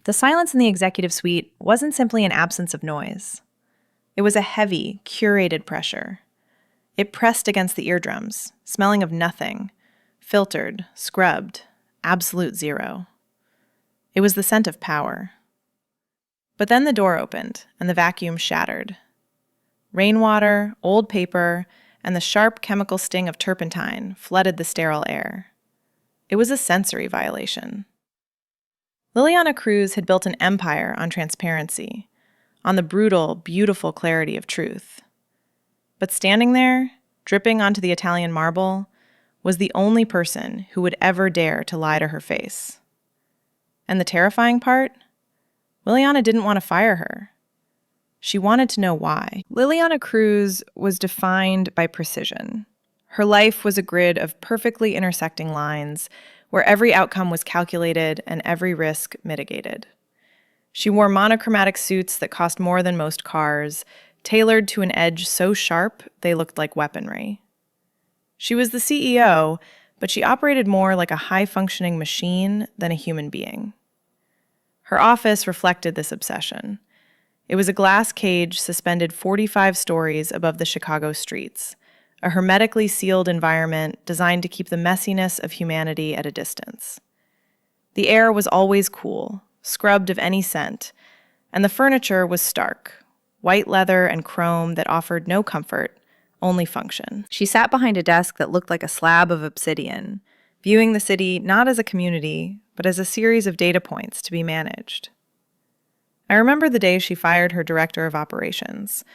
The silence in the executive suite wasn't simply an absence of noise. It was a heavy, curated pressure. It pressed against the eardrums, smelling of nothing, filtered, scrubbed, absolute zero. It was the scent of power. But then the door opened, and the vacuum shattered. Rainwater, old paper, and the sharp chemical sting of turpentine flooded the sterile air. It was a sensory violation. Liliana Cruz had built an empire on transparency, on the brutal, beautiful clarity of truth. But standing there, dripping onto the Italian marble, was the only person who would ever dare to lie to her face. And the terrifying part? Liliana didn't want to fire her. She wanted to know why. Liliana Cruz was defined by precision. Her life was a grid of perfectly intersecting lines where every outcome was calculated and every risk mitigated. She wore monochromatic suits that cost more than most cars, tailored to an edge so sharp they looked like weaponry. She was the CEO, but she operated more like a high-functioning machine than a human being. Her office reflected this obsession. It was a glass cage suspended 45 stories above the Chicago streets, a hermetically sealed environment designed to keep the messiness of humanity at a distance. The air was always cool, scrubbed of any scent, and the furniture was stark, white leather and chrome that offered no comfort, only function. She sat behind a desk that looked like a slab of obsidian, viewing the city not as a community, but as a series of data points to be managed. I remember the day she fired her director of operations.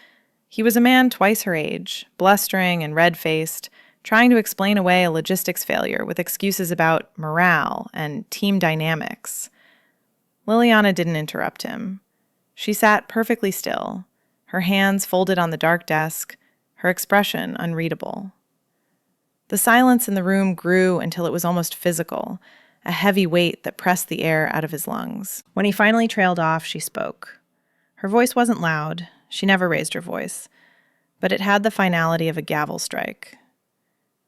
He was a man twice her age, blustering and red-faced, trying to explain away a logistics failure with excuses about morale and team dynamics. Liliana didn't interrupt him. She sat perfectly still, her hands folded on the dark desk, her expression unreadable. The silence in the room grew until it was almost physical, a heavy weight that pressed the air out of his lungs. When he finally trailed off, she spoke. Her voice wasn't loud. She never raised her voice, but it had the finality of a gavel strike.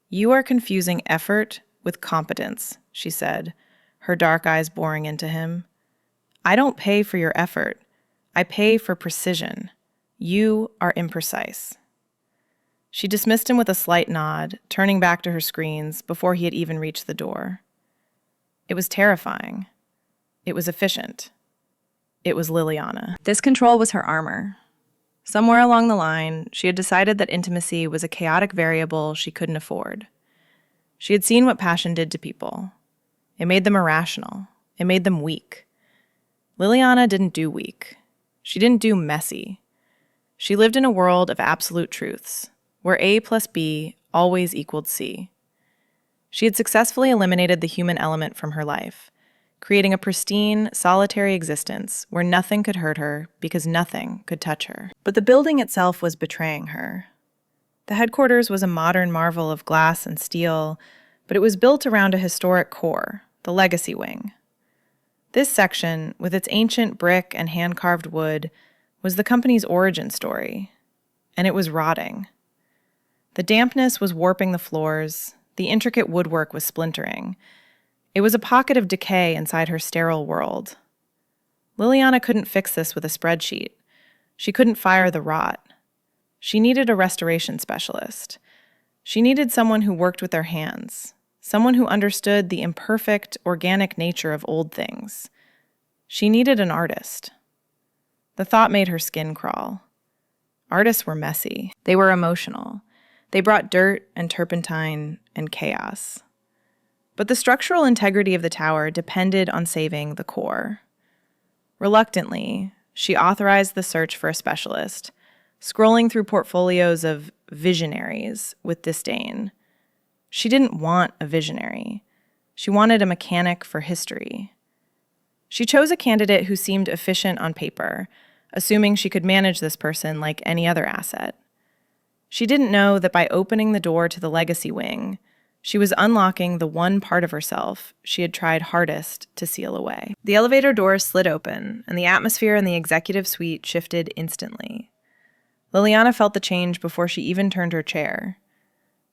"You are confusing effort with competence," she said, her dark eyes boring into him. "I don't pay for your effort. I pay for precision. You are imprecise." She dismissed him with a slight nod, turning back to her screens before he had even reached the door. It was terrifying. It was efficient. It was Liliana. This control was her armor. Somewhere along the line, she had decided that intimacy was a chaotic variable she couldn't afford. She had seen what passion did to people. It made them irrational. It made them weak. Liliana didn't do weak. She didn't do messy. She lived in a world of absolute truths, where A plus B always equaled C. She had successfully eliminated the human element from her life, creating a pristine, solitary existence where nothing could hurt her because nothing could touch her. But the building itself was betraying her. The headquarters was a modern marvel of glass and steel, but it was built around a historic core, the legacy wing. This section, with its ancient brick and hand-carved wood, was the company's origin story, and it was rotting. The dampness was warping the floors, the intricate woodwork was splintering. It was a pocket of decay inside her sterile world. Liliana couldn't fix this with a spreadsheet. She couldn't fire the rot. She needed a restoration specialist. She needed someone who worked with their hands, someone who understood the imperfect, organic nature of old things. She needed an artist. The thought made her skin crawl. Artists were messy. They were emotional. They brought dirt and turpentine and chaos. But the structural integrity of the tower depended on saving the core. Reluctantly, she authorized the search for a specialist, scrolling through portfolios of visionaries with disdain. She didn't want a visionary. She wanted a mechanic for history. She chose a candidate who seemed efficient on paper, assuming she could manage this person like any other asset. She didn't know that by opening the door to the legacy wing, she was unlocking the one part of herself she had tried hardest to seal away. The elevator doors slid open, and the atmosphere in the executive suite shifted instantly. Liliana felt the change before she even turned her chair.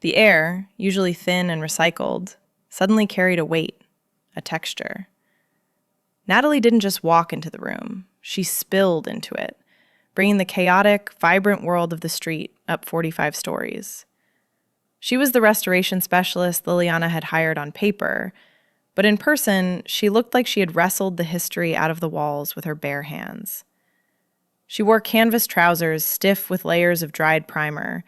The air, usually thin and recycled, suddenly carried a weight, a texture. Natalie didn't just walk into the room. She spilled into it, bringing the chaotic, vibrant world of the street up 45 stories. She was the restoration specialist Liliana had hired on paper, but in person, she looked like she had wrestled the history out of the walls with her bare hands. She wore canvas trousers stiff with layers of dried primer,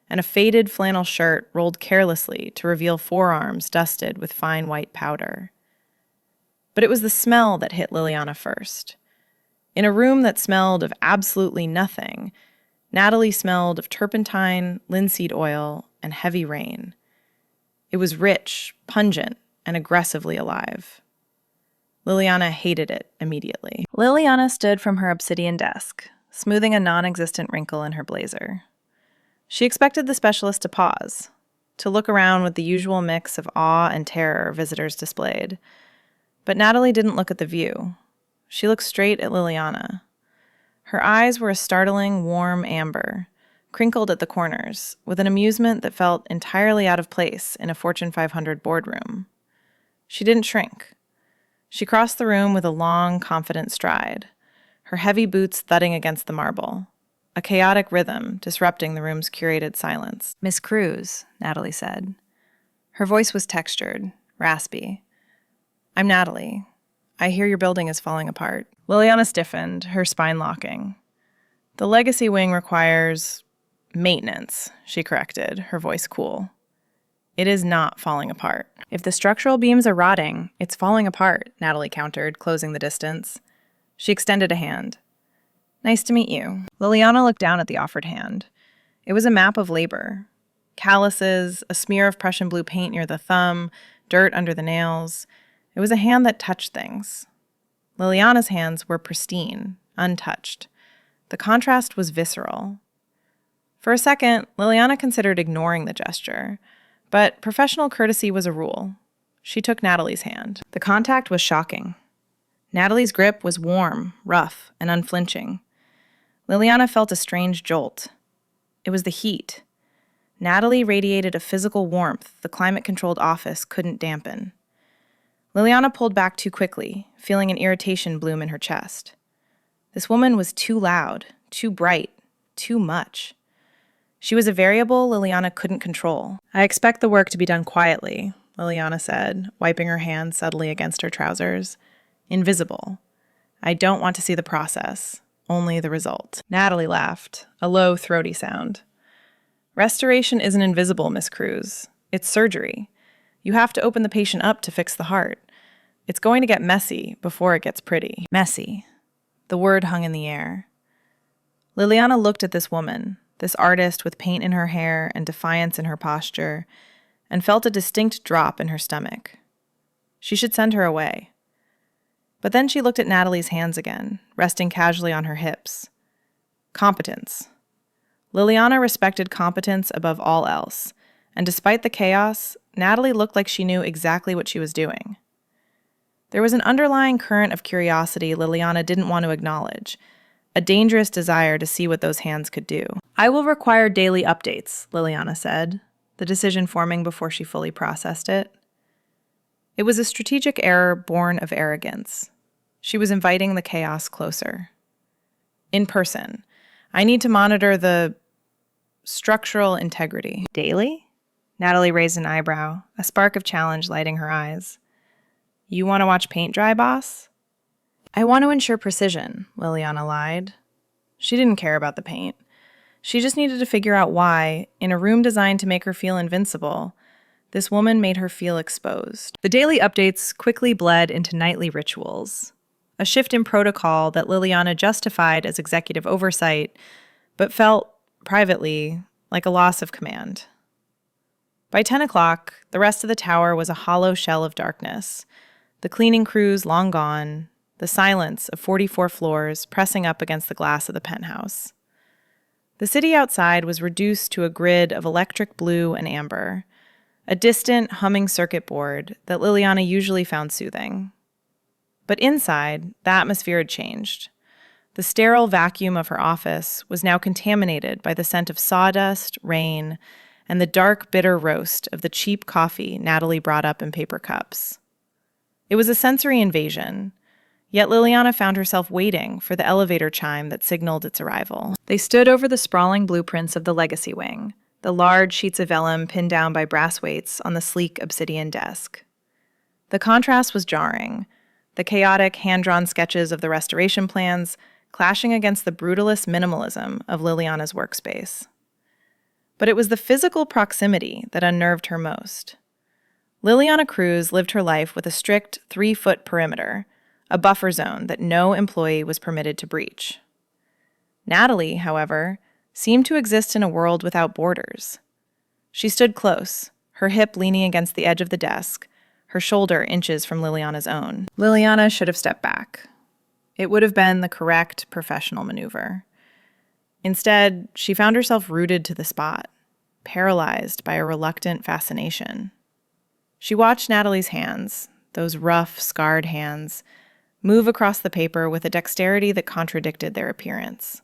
and a faded flannel shirt rolled carelessly to reveal forearms dusted with fine white powder. But it was the smell that hit Liliana first. In a room that smelled of absolutely nothing, Natalie smelled of turpentine, linseed oil, and heavy rain. It was rich, pungent, and aggressively alive. Liliana hated it immediately. Liliana stood from her obsidian desk, smoothing a non-existent wrinkle in her blazer. She expected the specialist to pause, to look around with the usual mix of awe and terror visitors displayed. But Natalie didn't look at the view. She looked straight at Liliana. Her eyes were a startling, warm amber, crinkled at the corners, with an amusement that felt entirely out of place in a Fortune 500 boardroom. She didn't shrink. She crossed the room with a long, confident stride, her heavy boots thudding against the marble, a chaotic rhythm disrupting the room's curated silence. "Miss Cruz," Natalie said. Her voice was textured, raspy. "I'm Natalie. I hear your building is falling apart." Liliana stiffened, her spine locking. "The legacy wing requires maintenance," she corrected, her voice cool. "It is not falling apart." "If the structural beams are rotting, it's falling apart," Natalie countered, closing the distance. She extended a hand. "Nice to meet you." Liliana looked down at the offered hand. It was a map of labor. Calluses, a smear of Prussian blue paint near the thumb, dirt under the nails. It was a hand that touched things. Liliana's hands were pristine, untouched. The contrast was visceral. For a second, Liliana considered ignoring the gesture, but professional courtesy was a rule. She took Natalie's hand. The contact was shocking. Natalie's grip was warm, rough, and unflinching. Liliana felt a strange jolt. It was the heat. Natalie radiated a physical warmth the climate-controlled office couldn't dampen. Liliana pulled back too quickly, feeling an irritation bloom in her chest. This woman was too loud, too bright, too much. She was a variable Liliana couldn't control. "I expect the work to be done quietly," Liliana said, wiping her hand subtly against her trousers. "Invisible. I don't want to see the process, only the result." Natalie laughed, a low, throaty sound. "Restoration isn't invisible, Miss Cruz. It's surgery. You have to open the patient up to fix the heart. It's going to get messy before it gets pretty." Messy. The word hung in the air. Liliana looked at this woman, this artist with paint in her hair and defiance in her posture, and felt a distinct drop in her stomach. She should send her away. But then she looked at Natalie's hands again, resting casually on her hips. Competence. Liliana respected competence above all else, and despite the chaos, Natalie looked like she knew exactly what she was doing. There was an underlying current of curiosity Liliana didn't want to acknowledge, a dangerous desire to see what those hands could do. "I will require daily updates," Liliana said, the decision forming before she fully processed it. It was a strategic error born of arrogance. She was inviting the chaos closer. "In person. I need to monitor the structural integrity." "Daily?" Natalie raised an eyebrow, a spark of challenge lighting her eyes. "You want to watch paint dry, boss?" "I want to ensure precision," Liliana lied. She didn't care about the paint. She just needed to figure out why, in a room designed to make her feel invincible, this woman made her feel exposed. The daily updates quickly bled into nightly rituals, a shift in protocol that Liliana justified as executive oversight, but felt, privately, like a loss of command. By 10 o'clock, the rest of the tower was a hollow shell of darkness, the cleaning crews long gone, the silence of 44 floors pressing up against the glass of the penthouse. The city outside was reduced to a grid of electric blue and amber, a distant, humming circuit board that Liliana usually found soothing. But inside, the atmosphere had changed. The sterile vacuum of her office was now contaminated by the scent of sawdust, rain, and the dark, bitter roast of the cheap coffee Natalie brought up in paper cups. It was a sensory invasion. Yet Liliana found herself waiting for the elevator chime that signaled its arrival. They stood over the sprawling blueprints of the legacy wing, the large sheets of vellum pinned down by brass weights on the sleek obsidian desk. The contrast was jarring, the chaotic, hand-drawn sketches of the restoration plans clashing against the brutalist minimalism of Liliana's workspace. But it was the physical proximity that unnerved her most. Liliana Cruz lived her life with a strict 3-foot perimeter, a buffer zone that no employee was permitted to breach. Natalie, however, seemed to exist in a world without borders. She stood close, her hip leaning against the edge of the desk, her shoulder inches from Liliana's own. Liliana should have stepped back. It would have been the correct professional maneuver. Instead, she found herself rooted to the spot, paralyzed by a reluctant fascination. She watched Natalie's hands, those rough, scarred hands, move across the paper with a dexterity that contradicted their appearance.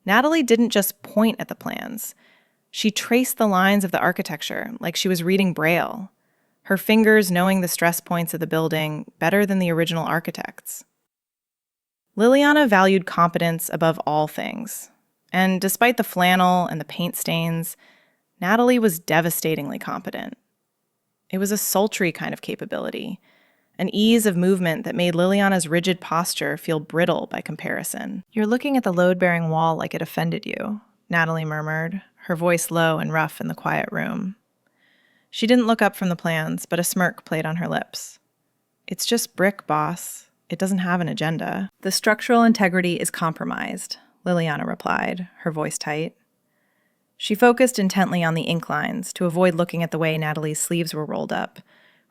Natalie didn't just point at the plans. She traced the lines of the architecture like she was reading Braille, her fingers knowing the stress points of the building better than the original architects. Liliana valued competence above all things, and despite the flannel and the paint stains, Natalie was devastatingly competent. It was a sultry kind of capability, an ease of movement that made Liliana's rigid posture feel brittle by comparison. "You're looking at the load-bearing wall like it offended you," Natalie murmured, her voice low and rough in the quiet room. She didn't look up from the plans, but a smirk played on her lips. "It's just brick, boss. It doesn't have an agenda." "The structural integrity is compromised," Liliana replied, her voice tight. She focused intently on the ink lines to avoid looking at the way Natalie's sleeves were rolled up,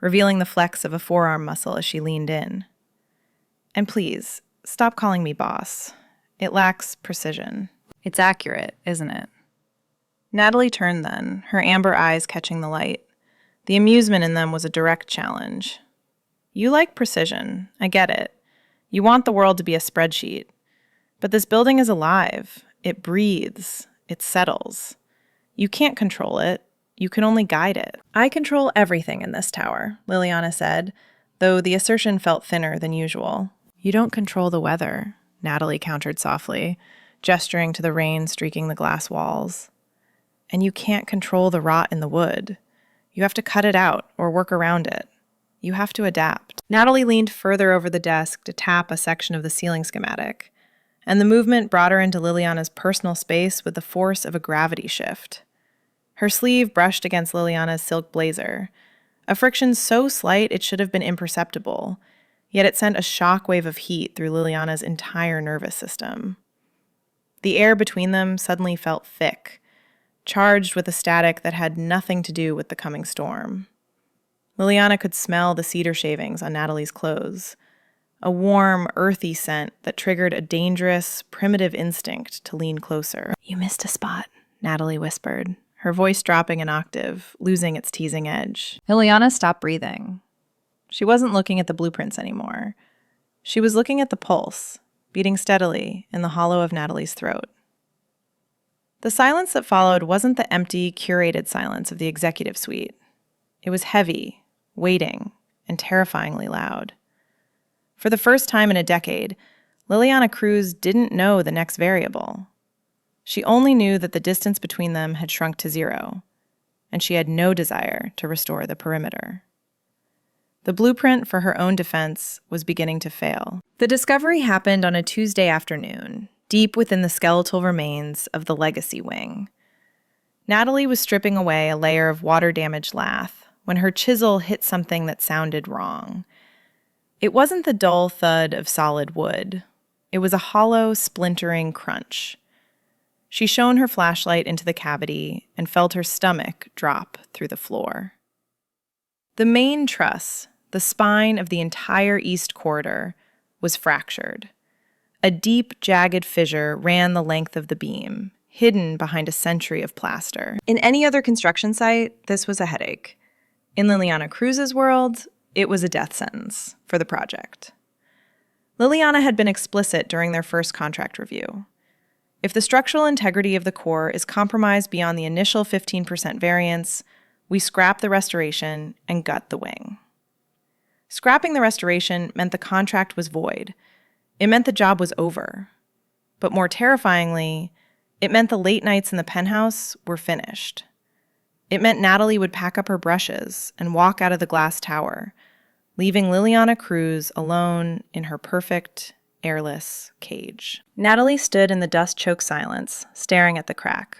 revealing the flex of a forearm muscle as she leaned in. "And please, stop calling me boss. It lacks precision." "It's accurate, isn't it?" Natalie turned then, her amber eyes catching the light. The amusement in them was a direct challenge. "You like precision. I get it. You want the world to be a spreadsheet. But this building is alive. It breathes. It settles. You can't control it. You can only guide it." "I control everything in this tower," Liliana said, though the assertion felt thinner than usual. "You don't control the weather," Natalie countered softly, gesturing to the rain streaking the glass walls. "And you can't control the rot in the wood. You have to cut it out or work around it. You have to adapt." Natalie leaned further over the desk to tap a section of the ceiling schematic, and the movement brought her into Liliana's personal space with the force of a gravity shift. Her sleeve brushed against Liliana's silk blazer, a friction so slight it should have been imperceptible, yet it sent a shockwave of heat through Liliana's entire nervous system. The air between them suddenly felt thick, charged with a static that had nothing to do with the coming storm. Liliana could smell the cedar shavings on Natalie's clothes, a warm, earthy scent that triggered a dangerous, primitive instinct to lean closer. "You missed a spot," Natalie whispered, her voice dropping an octave, losing its teasing edge. Liliana stopped breathing. She wasn't looking at the blueprints anymore. She was looking at the pulse, beating steadily in the hollow of Natalie's throat. The silence that followed wasn't the empty, curated silence of the executive suite. It was heavy, waiting, and terrifyingly loud. For the first time in a decade, Liliana Cruz didn't know the next variable. She only knew that the distance between them had shrunk to 0, and she had no desire to restore the perimeter. The blueprint for her own defense was beginning to fail. The discovery happened on a Tuesday afternoon, deep within the skeletal remains of the legacy wing. Natalie was stripping away a layer of water-damaged lath when her chisel hit something that sounded wrong. It wasn't the dull thud of solid wood. It was a hollow, splintering crunch. She shone her flashlight into the cavity and felt her stomach drop through the floor. The main truss, the spine of the entire east corridor, was fractured. A deep, jagged fissure ran the length of the beam, hidden behind a century of plaster. In any other construction site, this was a headache. In Liliana Cruz's world, it was a death sentence for the project. Liliana had been explicit during their first contract review. If the structural integrity of the core is compromised beyond the initial 15% variance, we scrap the restoration and gut the wing. Scrapping the restoration meant the contract was void. It meant the job was over. But more terrifyingly, it meant the late nights in the penthouse were finished. It meant Natalie would pack up her brushes and walk out of the glass tower, leaving Liliana Cruz alone in her perfect, airless cage. Natalie stood in the dust-choked silence, staring at the crack.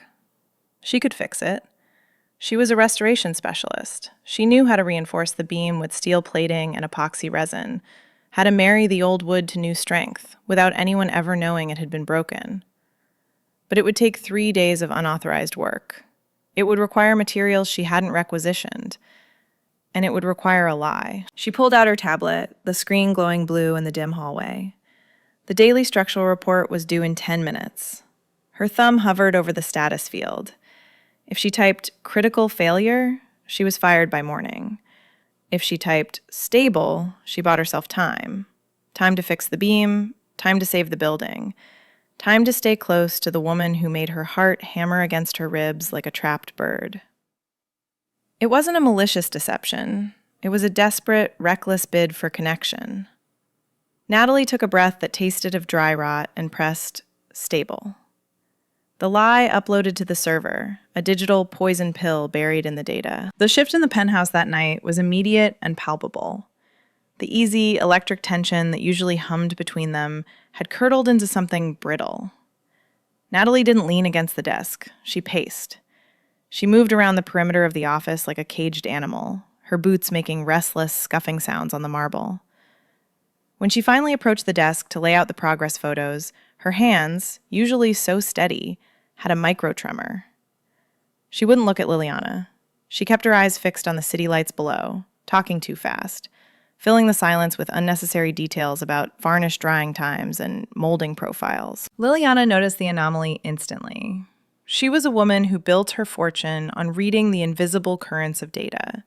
She could fix it. She was a restoration specialist. She knew how to reinforce the beam with steel plating and epoxy resin, how to marry the old wood to new strength without anyone ever knowing it had been broken. But it would take 3 days of unauthorized work. It would require materials she hadn't requisitioned, and it would require a lie. She pulled out her tablet, the screen glowing blue in the dim hallway. The daily structural report was due in 10 minutes. Her thumb hovered over the status field. If she typed critical failure, she was fired by morning. If she typed stable, she bought herself time. Time to fix the beam, time to save the building, time to stay close to the woman who made her heart hammer against her ribs like a trapped bird. It wasn't a malicious deception. It was a desperate, reckless bid for connection. Natalie took a breath that tasted of dry rot and pressed stable. The lie uploaded to the server, a digital poison pill buried in the data. The shift in the penthouse that night was immediate and palpable. The easy, electric tension that usually hummed between them had curdled into something brittle. Natalie didn't lean against the desk. She paced. She moved around the perimeter of the office like a caged animal, her boots making restless, scuffing sounds on the marble. When she finally approached the desk to lay out the progress photos, her hands, usually so steady, had a micro-tremor. She wouldn't look at Liliana. She kept her eyes fixed on the city lights below, talking too fast, filling the silence with unnecessary details about varnish drying times and molding profiles. Liliana noticed the anomaly instantly. She was a woman who built her fortune on reading the invisible currents of data,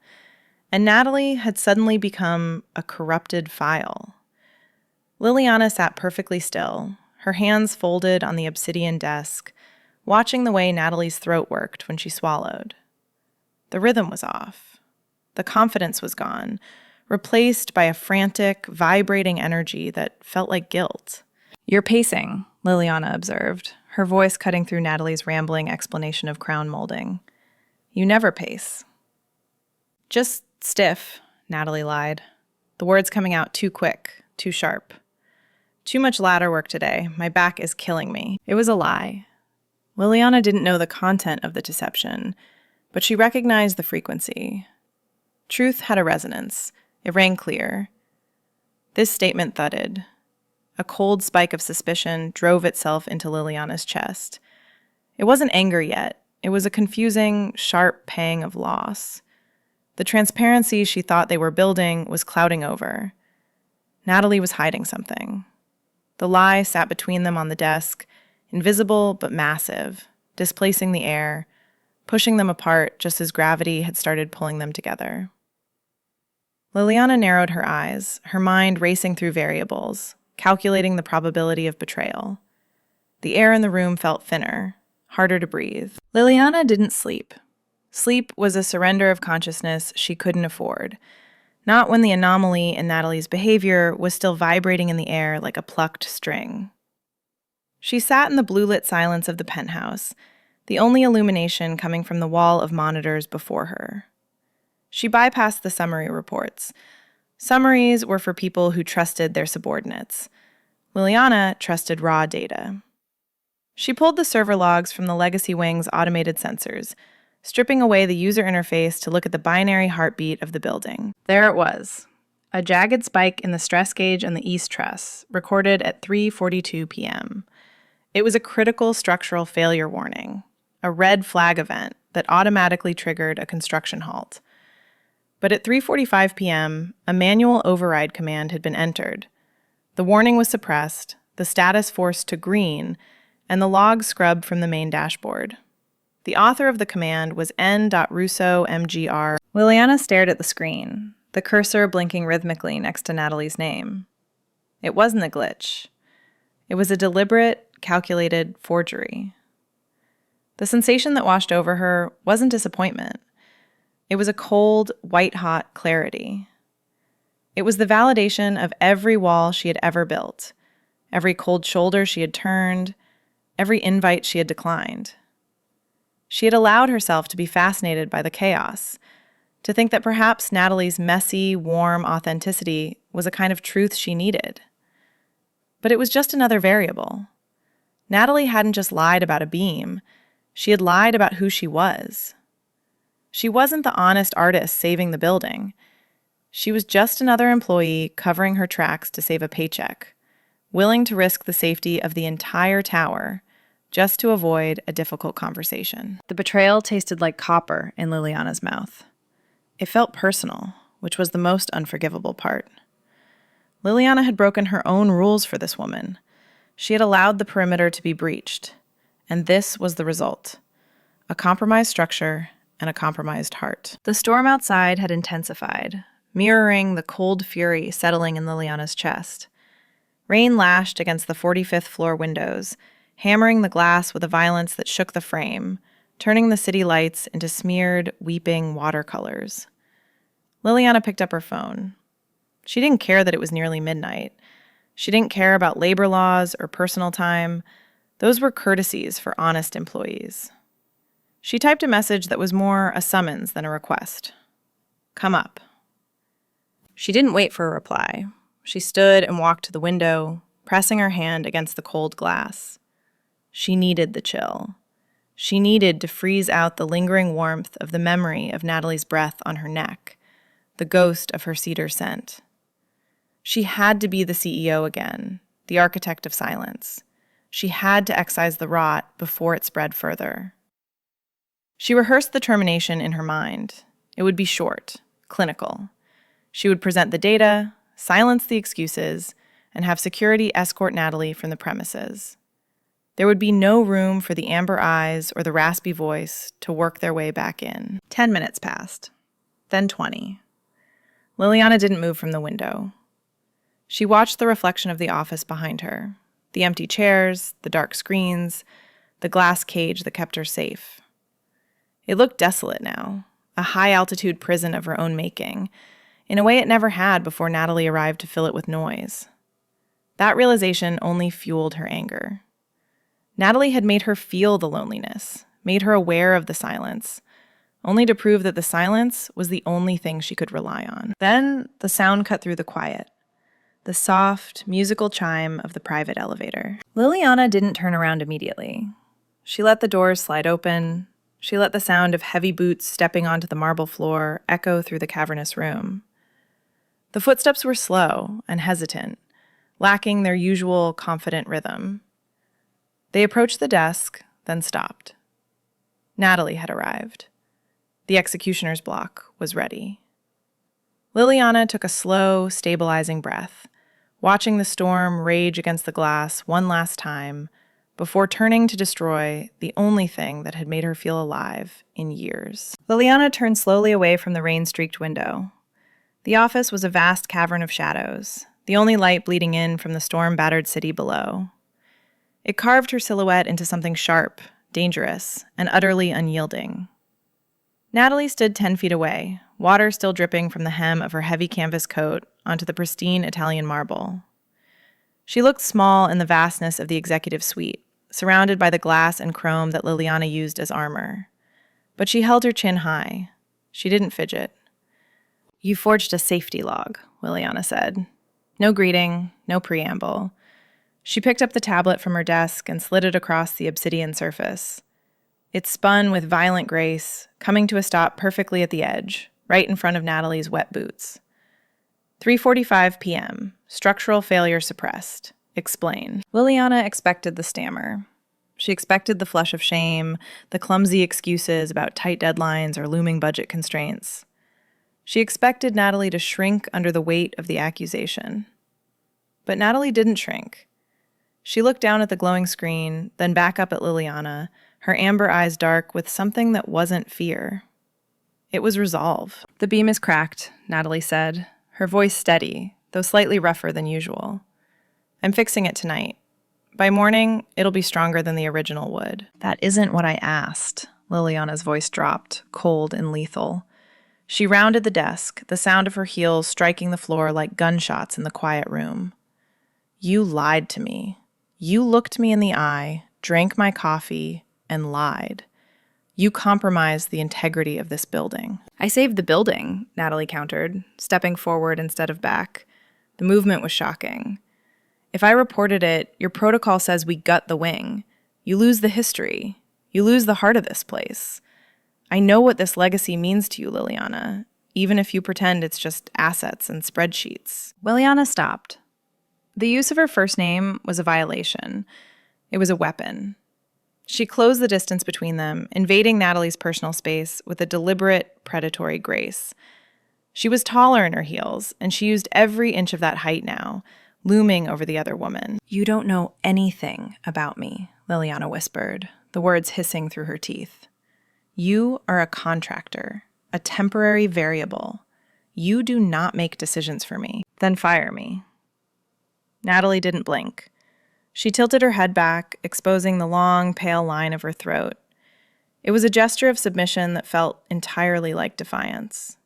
and Natalie had suddenly become a corrupted file. Liliana sat perfectly still, her hands folded on the obsidian desk, watching the way Natalie's throat worked when she swallowed. The rhythm was off. The confidence was gone, replaced by a frantic, vibrating energy that felt like guilt. "You're pacing," Liliana observed, her voice cutting through Natalie's rambling explanation of crown molding. "You never pace." "Just stiff," Natalie lied, the words coming out too quick, too sharp. "Too much ladder work today. My back is killing me." It was a lie. Liliana didn't know the content of the deception, but she recognized the frequency. Truth had a resonance. It rang clear. This statement thudded. A cold spike of suspicion drove itself into Liliana's chest. It wasn't anger yet. It was a confusing, sharp pang of loss. The transparency she thought they were building was clouding over. Natalie was hiding something. The lie sat between them on the desk, invisible but massive, displacing the air, pushing them apart just as gravity had started pulling them together. Liliana narrowed her eyes, her mind racing through variables, calculating the probability of betrayal. The air in the room felt thinner, harder to breathe. Liliana didn't sleep. Sleep was a surrender of consciousness she couldn't afford, not when the anomaly in Natalie's behavior was still vibrating in the air like a plucked string. She sat in the blue-lit silence of the penthouse, the only illumination coming from the wall of monitors before her. She bypassed the summary reports. Summaries were for people who trusted their subordinates. Liliana trusted raw data. She pulled the server logs from the Legacy Wing's automated sensors, stripping away the user interface to look at the binary heartbeat of the building. There it was, a jagged spike in the stress gauge on the east truss, recorded at 3:42 p.m. It was a critical structural failure warning, a red flag event that automatically triggered a construction halt. But at 3:45 p.m., a manual override command had been entered. The warning was suppressed, the status forced to green, and the log scrubbed from the main dashboard. The author of the command was N.Russo MGR. Liliana stared at the screen, the cursor blinking rhythmically next to Natalie's name. It wasn't a glitch. It was a deliberate, calculated forgery. The sensation that washed over her wasn't disappointment. It was a cold, white-hot clarity. It was the validation of every wall she had ever built, every cold shoulder she had turned, every invite she had declined. She had allowed herself to be fascinated by the chaos, to think that perhaps Natalie's messy, warm authenticity was a kind of truth she needed. But it was just another variable. Natalie hadn't just lied about a beam, she had lied about who she was. She wasn't the honest artist saving the building. She was just another employee covering her tracks to save a paycheck, willing to risk the safety of the entire tower just to avoid a difficult conversation. The betrayal tasted like copper in Liliana's mouth. It felt personal, which was the most unforgivable part. Liliana had broken her own rules for this woman. She had allowed the perimeter to be breached, and this was the result: a compromised structure and a compromised heart. The storm outside had intensified, mirroring the cold fury settling in Liliana's chest. Rain lashed against the 45th floor windows, hammering the glass with a violence that shook the frame, turning the city lights into smeared, weeping watercolors. Liliana picked up her phone. She didn't care that it was nearly midnight. She didn't care about labor laws or personal time. Those were courtesies for honest employees. She typed a message that was more a summons than a request. Come up. She didn't wait for a reply. She stood and walked to the window, pressing her hand against the cold glass. She needed the chill. She needed to freeze out the lingering warmth of the memory of Natalie's breath on her neck, the ghost of her cedar scent. She had to be the CEO again, the architect of silence. She had to excise the rot before it spread further. She rehearsed the termination in her mind. It would be short, clinical. She would present the data, silence the excuses, and have security escort Natalie from the premises. There would be no room for the amber eyes or the raspy voice to work their way back in. 10 minutes passed, then 20. Liliana didn't move from the window. She watched the reflection of the office behind her, the empty chairs, the dark screens, the glass cage that kept her safe. It looked desolate now, a high-altitude prison of her own making, in a way it never had before Natalie arrived to fill it with noise. That realization only fueled her anger. Natalie had made her feel the loneliness, made her aware of the silence, only to prove that the silence was the only thing she could rely on. Then the sound cut through the quiet, the soft, musical chime of the private elevator. Liliana didn't turn around immediately. She let the doors slide open. She let the sound of heavy boots stepping onto the marble floor echo through the cavernous room. The footsteps were slow and hesitant, lacking their usual confident rhythm. They approached the desk, then stopped. Natalie had arrived. The executioner's block was ready. Liliana took a slow, stabilizing breath, watching the storm rage against the glass one last time before turning to destroy the only thing that had made her feel alive in years. Liliana turned slowly away from the rain-streaked window. The office was a vast cavern of shadows, the only light bleeding in from the storm-battered city below. It carved her silhouette into something sharp, dangerous, and utterly unyielding. Natalie stood 10 feet away, water still dripping from the hem of her heavy canvas coat onto the pristine Italian marble. She looked small in the vastness of the executive suite, surrounded by the glass and chrome that Liliana used as armor. But she held her chin high. She didn't fidget. "You forged a safety log," Liliana said. No greeting, no preamble. She picked up the tablet from her desk and slid it across the obsidian surface. It spun with violent grace, coming to a stop perfectly at the edge, right in front of Natalie's wet boots. 3:45 p.m. Structural failure suppressed. Explain. Liliana expected the stammer. She expected the flush of shame, the clumsy excuses about tight deadlines or looming budget constraints. She expected Natalie to shrink under the weight of the accusation. But Natalie didn't shrink. She looked down at the glowing screen, then back up at Liliana, her amber eyes dark with something that wasn't fear. It was resolve. "The beam is cracked," Natalie said, her voice steady, though slightly rougher than usual. "I'm fixing it tonight. By morning, it'll be stronger than the original wood." "That isn't what I asked," Liliana's voice dropped, cold and lethal. She rounded the desk, the sound of her heels striking the floor like gunshots in the quiet room. You lied to me. You looked me in the eye, drank my coffee, and lied. You compromised the integrity of this building. I saved the building, Natalie countered, stepping forward instead of back. The movement was shocking. If I reported it, your protocol says we gut the wing. You lose the history. You lose the heart of this place. I know what this legacy means to you, Liliana, even if you pretend it's just assets and spreadsheets. Liliana stopped. The use of her first name was a violation. It was a weapon. She closed the distance between them, invading Natalie's personal space with a deliberate, predatory grace. She was taller in her heels, and she used every inch of that height now, looming over the other woman. You don't know anything about me, Liliana whispered, the words hissing through her teeth. You are a contractor, a temporary variable. You do not make decisions for me. Then fire me. Natalie didn't blink. She tilted her head back, exposing the long, pale line of her throat. It was a gesture of submission that felt entirely like defiance.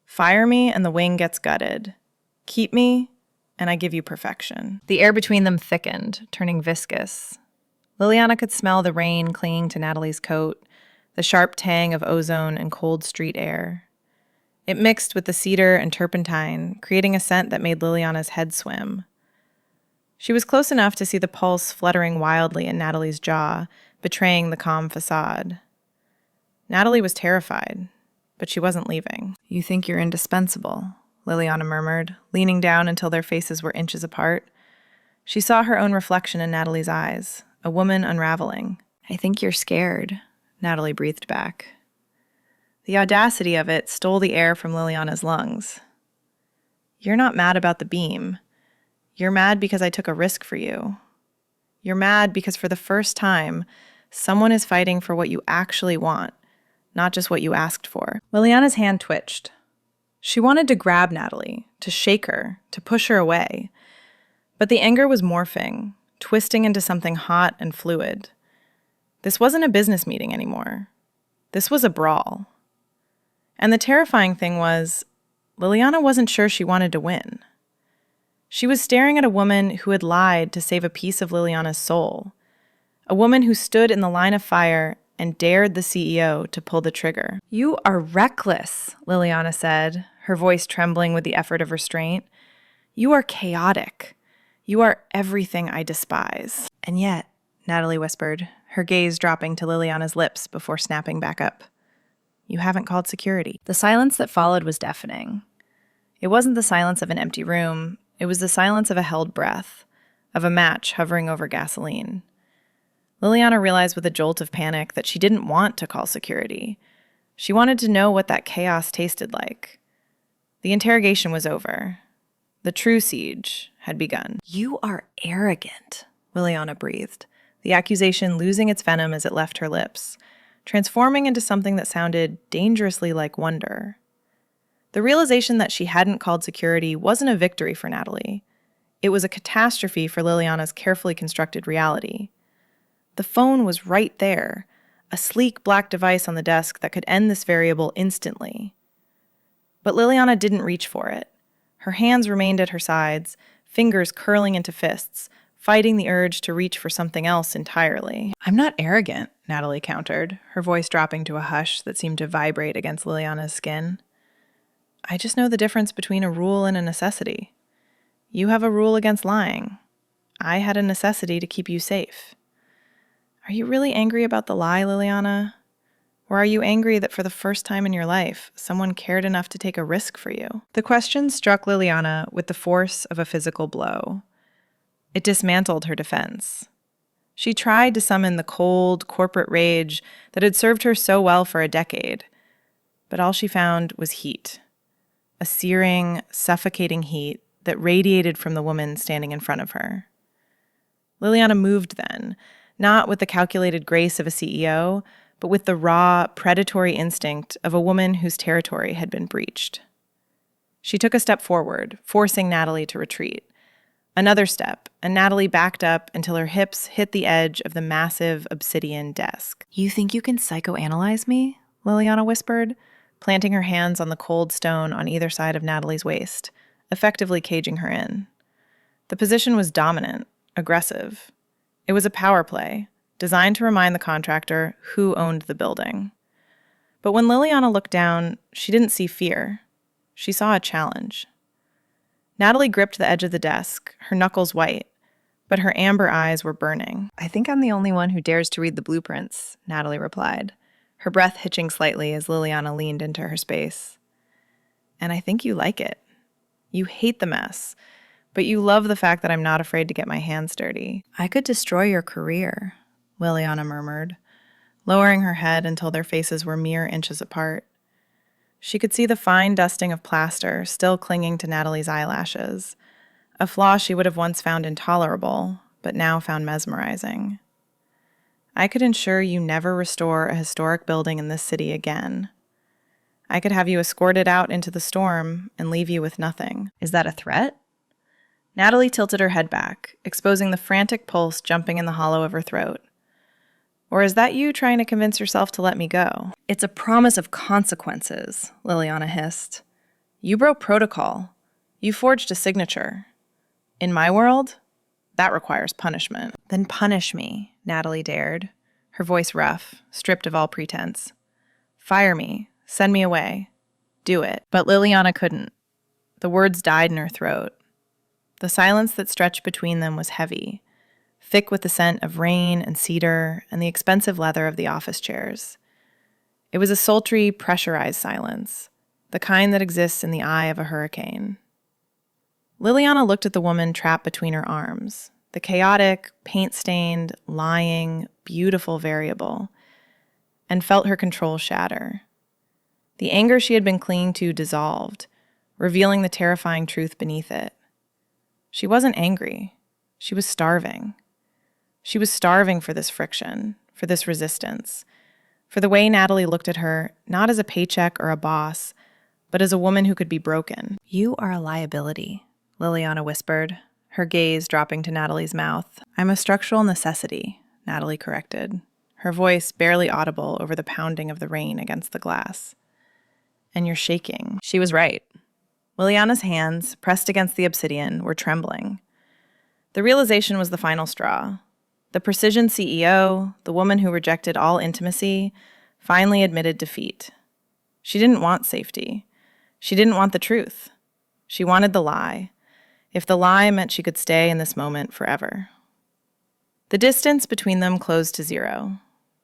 Fire me and the wing gets gutted. Keep me and I give you perfection. The air between them thickened, turning viscous. Liliana could smell the rain clinging to Natalie's coat, the sharp tang of ozone and cold street air. It mixed with the cedar and turpentine, creating a scent that made Liliana's head swim. She was close enough to see the pulse fluttering wildly in Natalie's jaw, betraying the calm facade. Natalie was terrified, but she wasn't leaving. You think you're indispensable, Liliana murmured, leaning down until their faces were inches apart. She saw her own reflection in Natalie's eyes, a woman unraveling. I think you're scared, Natalie breathed back. The audacity of it stole the air from Liliana's lungs. You're not mad about the beam. You're mad because I took a risk for you. You're mad because for the first time, someone is fighting for what you actually want, not just what you asked for. Liliana's hand twitched. She wanted to grab Natalie, to shake her, to push her away. But the anger was morphing, twisting into something hot and fluid. This wasn't a business meeting anymore. This was a brawl. And the terrifying thing was, Liliana wasn't sure she wanted to win. She was staring at a woman who had lied to save a piece of Liliana's soul, a woman who stood in the line of fire and dared the CEO to pull the trigger. You are reckless, Liliana said, her voice trembling with the effort of restraint. You are chaotic. You are everything I despise. And yet, Natalie whispered, her gaze dropping to Liliana's lips before snapping back up. You haven't called security. The silence that followed was deafening. It wasn't the silence of an empty room. It was the silence of a held breath, of a match hovering over gasoline. Liliana realized with a jolt of panic that she didn't want to call security. She wanted to know what that chaos tasted like. The interrogation was over. The true siege had begun. You are arrogant, Liliana breathed, the accusation losing its venom as it left her lips, transforming into something that sounded dangerously like wonder. The realization that she hadn't called security wasn't a victory for Natalie. It was a catastrophe for Liliana's carefully constructed reality. The phone was right there, a sleek black device on the desk that could end this variable instantly. But Liliana didn't reach for it. Her hands remained at her sides, fingers curling into fists, fighting the urge to reach for something else entirely. I'm not arrogant, Natalie countered, her voice dropping to a hush that seemed to vibrate against Liliana's skin. I just know the difference between a rule and a necessity. You have a rule against lying. I had a necessity to keep you safe. Are you really angry about the lie, Liliana? Or are you angry that for the first time in your life, someone cared enough to take a risk for you? The question struck Liliana with the force of a physical blow. It dismantled her defense. She tried to summon the cold, corporate rage that had served her so well for a decade, but all she found was heat. A searing, suffocating heat that radiated from the woman standing in front of her. Liliana moved then, not with the calculated grace of a CEO, but with the raw, predatory instinct of a woman whose territory had been breached. She took a step forward, forcing Natalie to retreat. Another step, and Natalie backed up until her hips hit the edge of the massive obsidian desk. You think you can psychoanalyze me? Liliana whispered, planting her hands on the cold stone on either side of Natalie's waist, effectively caging her in. The position was dominant, aggressive. It was a power play, designed to remind the contractor who owned the building. But when Liliana looked down, she didn't see fear. She saw a challenge. Natalie gripped the edge of the desk, her knuckles white, but her amber eyes were burning. "I think I'm the only one who dares to read the blueprints," Natalie replied, her breath hitching slightly as Liliana leaned into her space. "And I think you like it. You hate the mess, but you love the fact that I'm not afraid to get my hands dirty." "I could destroy your career," Liliana murmured, lowering her head until their faces were mere inches apart. She could see the fine dusting of plaster still clinging to Natalie's eyelashes, a flaw she would have once found intolerable, but now found mesmerizing. "I could ensure you never restore a historic building in this city again. I could have you escorted out into the storm and leave you with nothing." "Is that a threat?" Natalie tilted her head back, exposing the frantic pulse jumping in the hollow of her throat. "Or is that you trying to convince yourself to let me go?" "It's a promise of consequences," Liliana hissed. "You broke protocol. You forged a signature. In my world, that requires punishment." "Then punish me," Natalie dared, her voice rough, stripped of all pretense. "Fire me. Send me away. Do it." But Liliana couldn't. The words died in her throat. The silence that stretched between them was heavy, thick with the scent of rain and cedar and the expensive leather of the office chairs. It was a sultry, pressurized silence, the kind that exists in the eye of a hurricane. Liliana looked at the woman trapped between her arms, the chaotic, paint-stained, lying, beautiful variable, and felt her control shatter. The anger she had been clinging to dissolved, revealing the terrifying truth beneath it. She wasn't angry. She was starving. She was starving for this friction, for this resistance, for the way Natalie looked at her, not as a paycheck or a boss, but as a woman who could be broken. "You are a liability," Liliana whispered, her gaze dropping to Natalie's mouth. "I'm a structural necessity," Natalie corrected, her voice barely audible over the pounding of the rain against the glass. "And you're shaking." She was right. Liliana's hands, pressed against the obsidian, were trembling. The realization was the final straw. The precision CEO, the woman who rejected all intimacy, finally admitted defeat. She didn't want safety. She didn't want the truth. She wanted the lie, if the lie meant she could stay in this moment forever. The distance between them closed to zero.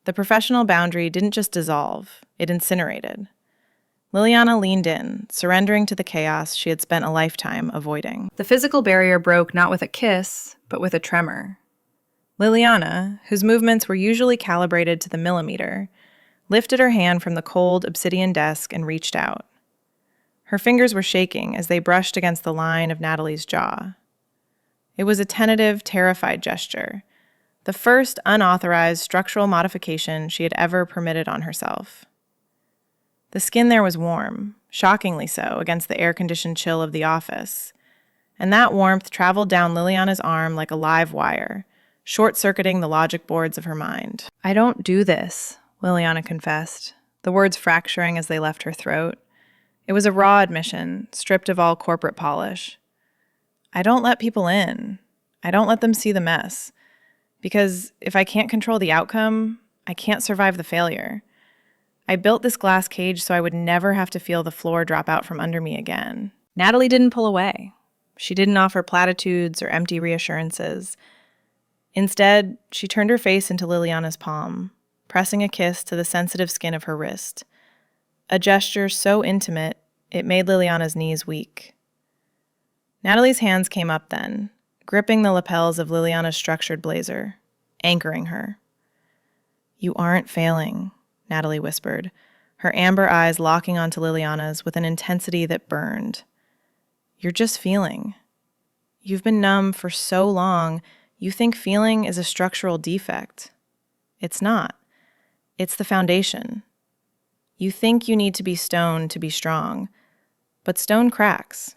The professional boundary didn't just dissolve, it incinerated. Liliana leaned in, surrendering to the chaos she had spent a lifetime avoiding. The physical barrier broke not with a kiss, but with a tremor. Liliana, whose movements were usually calibrated to the millimeter, lifted her hand from the cold obsidian desk and reached out. Her fingers were shaking as they brushed against the line of Natalie's jaw. It was a tentative, terrified gesture, the first unauthorized structural modification she had ever permitted on herself. The skin there was warm, shockingly so against the air-conditioned chill of the office, and that warmth traveled down Liliana's arm like a live wire, short-circuiting the logic boards of her mind. "I don't do this," Liliana confessed, the words fracturing as they left her throat. It was a raw admission, stripped of all corporate polish. "I don't let people in. I don't let them see the mess. Because if I can't control the outcome, I can't survive the failure. I built this glass cage so I would never have to feel the floor drop out from under me again." Natalie didn't pull away. She didn't offer platitudes or empty reassurances. Instead, she turned her face into Liliana's palm, pressing a kiss to the sensitive skin of her wrist. A gesture so intimate, it made Liliana's knees weak. Natalie's hands came up then, gripping the lapels of Liliana's structured blazer, anchoring her. "You aren't failing," Natalie whispered, her amber eyes locking onto Liliana's with an intensity that burned. "You're just feeling. You've been numb for so long, you think feeling is a structural defect. It's not. It's the foundation. You think you need to be stone to be strong, but stone cracks.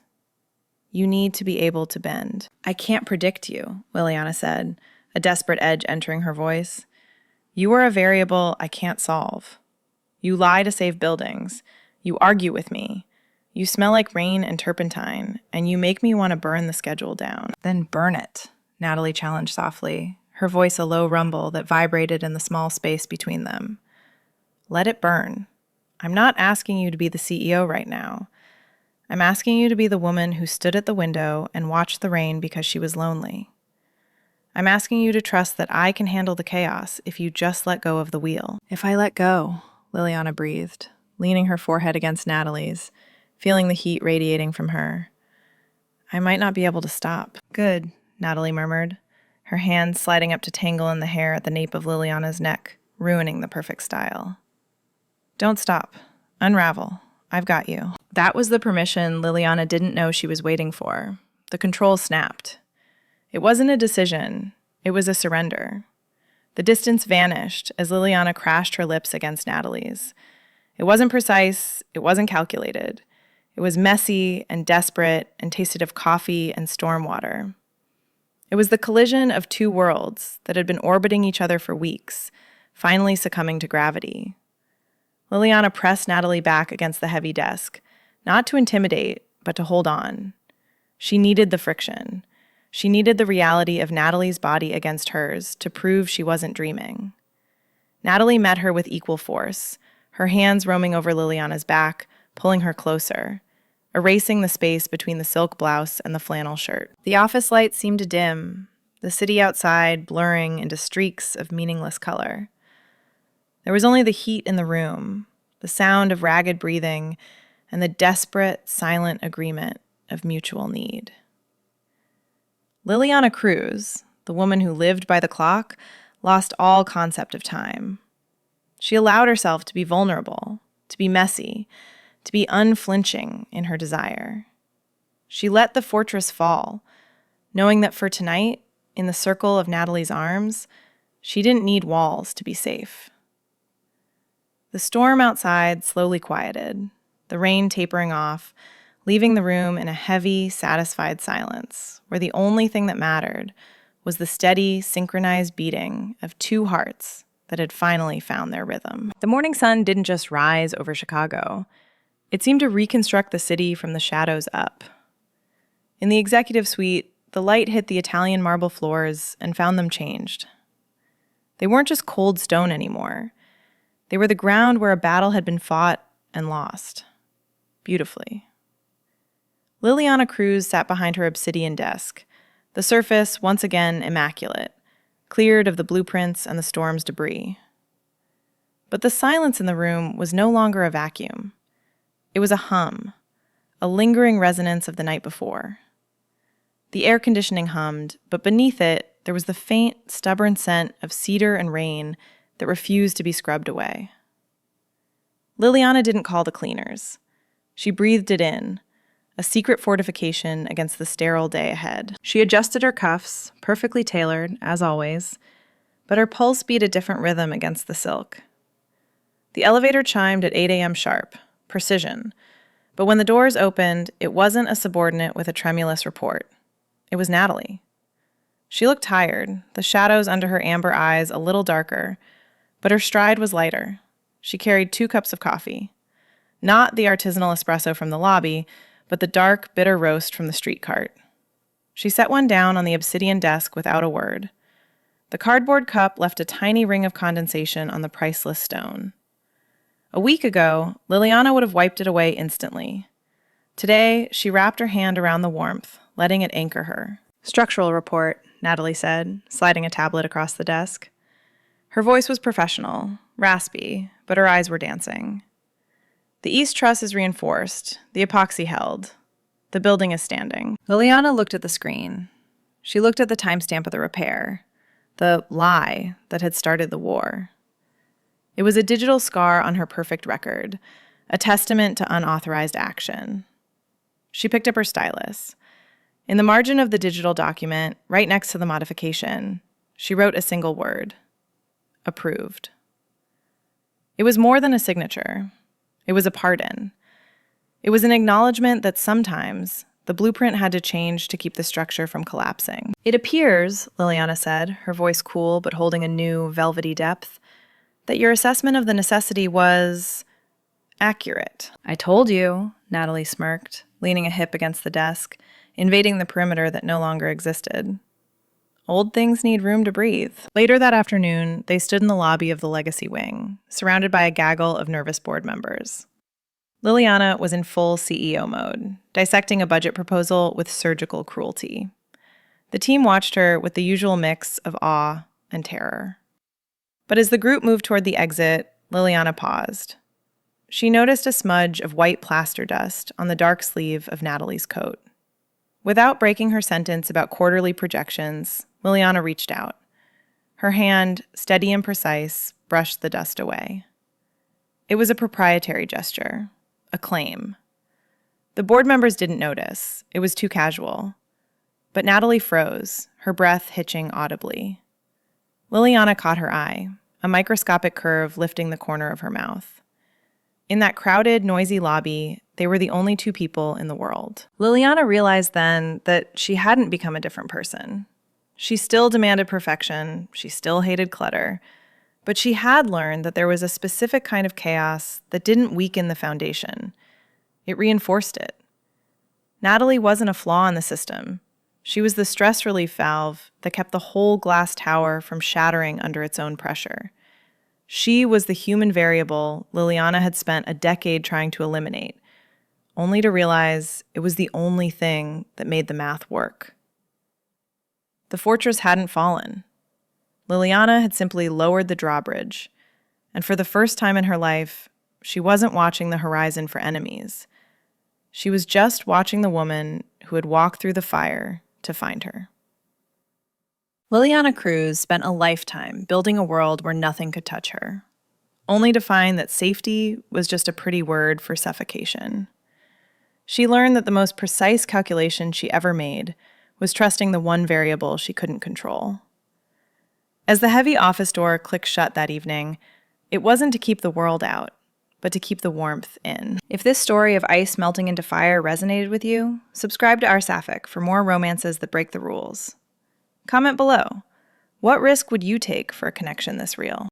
You need to be able to bend." "I can't predict you," Liliana said, a desperate edge entering her voice. "You are a variable I can't solve. You lie to save buildings. You argue with me. You smell like rain and turpentine, and you make me want to burn the schedule down." "Then burn it," Natalie challenged softly, her voice a low rumble that vibrated in the small space between them. "Let it burn. I'm not asking you to be the CEO right now. I'm asking you to be the woman who stood at the window and watched the rain because she was lonely. I'm asking you to trust that I can handle the chaos if you just let go of the wheel." "If I let go," Liliana breathed, leaning her forehead against Natalie's, feeling the heat radiating from her. "I might not be able to stop." "Good," Natalie murmured, her hands sliding up to tangle in the hair at the nape of Liliana's neck, ruining the perfect style. "Don't stop. Unravel. I've got you." That was the permission Liliana didn't know she was waiting for. The control snapped. It wasn't a decision. It was a surrender. The distance vanished as Liliana crashed her lips against Natalie's. It wasn't precise. It wasn't calculated. It was messy and desperate and tasted of coffee and storm water. It was the collision of two worlds that had been orbiting each other for weeks, finally succumbing to gravity. Liliana pressed Natalie back against the heavy desk, not to intimidate, but to hold on. She needed the friction. She needed the reality of Natalie's body against hers to prove she wasn't dreaming. Natalie met her with equal force, her hands roaming over Liliana's back, pulling her closer, erasing the space between the silk blouse and the flannel shirt. The office lights seemed to dim, the city outside blurring into streaks of meaningless color. There was only the heat in the room, the sound of ragged breathing, and the desperate, silent agreement of mutual need. Liliana Cruz, the woman who lived by the clock, lost all concept of time. She allowed herself to be vulnerable, to be messy, to be unflinching in her desire. She let the fortress fall, knowing that for tonight, in the circle of Natalie's arms, she didn't need walls to be safe. The storm outside slowly quieted, the rain tapering off, leaving the room in a heavy, satisfied silence, where the only thing that mattered was the steady, synchronized beating of two hearts that had finally found their rhythm. The morning sun didn't just rise over Chicago. It seemed to reconstruct the city from the shadows up. In the executive suite, the light hit the Italian marble floors and found them changed. They weren't just cold stone anymore. They were the ground where a battle had been fought and lost. Beautifully. Liliana Cruz sat behind her obsidian desk, the surface once again immaculate, cleared of the blueprints and the storm's debris. But the silence in the room was no longer a vacuum. It was a hum, a lingering resonance of the night before. The air conditioning hummed, but beneath it, there was the faint, stubborn scent of cedar and rain that refused to be scrubbed away. Liliana didn't call the cleaners. She breathed it in, a secret fortification against the sterile day ahead. She adjusted her cuffs, perfectly tailored, as always, but her pulse beat a different rhythm against the silk. The elevator chimed at 8 a.m. sharp, precision, but when the doors opened, it wasn't a subordinate with a tremulous report. It was Natalie. She looked tired, the shadows under her amber eyes a little darker, but her stride was lighter. She carried 2 cups of coffee. Not the artisanal espresso from the lobby, but the dark, bitter roast from the street cart. She set one down on the obsidian desk without a word. The cardboard cup left a tiny ring of condensation on the priceless stone. A week ago, Liliana would have wiped it away instantly. Today, she wrapped her hand around the warmth, letting it anchor her. "Structural report," Natalie said, sliding a tablet across the desk. Her voice was professional, raspy, but her eyes were dancing. "The east truss is reinforced, the epoxy held. The building is standing." Liliana looked at the screen. She looked at the timestamp of the repair, the lie that had started the war. It was a digital scar on her perfect record, a testament to unauthorized action. She picked up her stylus. In the margin of the digital document, right next to the modification, she wrote a single word: approved. It was more than a signature. It was a pardon. It was an acknowledgement that sometimes the blueprint had to change to keep the structure from collapsing. "It appears," Liliana said, her voice cool but holding a new, velvety depth, "that your assessment of the necessity was Accurate. I told you, Natalie smirked, leaning a hip against the desk, invading the perimeter that no longer existed. Old things need room to breathe. Later that afternoon, they stood in the lobby of the Legacy Wing, surrounded by a gaggle of nervous board members. Liliana was in full CEO mode, dissecting a budget proposal with surgical cruelty. The team watched her with the usual mix of awe and terror. But as the group moved toward the exit, Liliana paused. She noticed a smudge of white plaster dust on the dark sleeve of Natalie's coat. Without breaking her sentence about quarterly projections, Liliana reached out. Her hand, steady and precise, brushed the dust away. It was a proprietary gesture, a claim. The board members didn't notice. It was too casual. But Natalie froze, her breath hitching audibly. Liliana caught her eye, a microscopic curve lifting the corner of her mouth. In that crowded, noisy lobby, they were the only two people in the world. Liliana realized then that she hadn't become a different person. She still demanded perfection, she still hated clutter, but she had learned that there was a specific kind of chaos that didn't weaken the foundation. It reinforced it. Natalie wasn't a flaw in the system. She was the stress relief valve that kept the whole glass tower from shattering under its own pressure. She was the human variable Liliana had spent a decade trying to eliminate, only to realize it was the only thing that made the math work. The fortress hadn't fallen. Liliana had simply lowered the drawbridge, and for the first time in her life, she wasn't watching the horizon for enemies. She was just watching the woman who had walked through the fire to find her. Liliana Cruz spent a lifetime building a world where nothing could touch her, only to find that safety was just a pretty word for suffocation. She learned that the most precise calculation she ever made was trusting the one variable she couldn't control. As the heavy office door clicked shut that evening, it wasn't to keep the world out, but to keep the warmth in. If this story of ice melting into fire resonated with you, subscribe to our Sapphic for more romances that break the rules. Comment below. What risk would you take for a connection this real?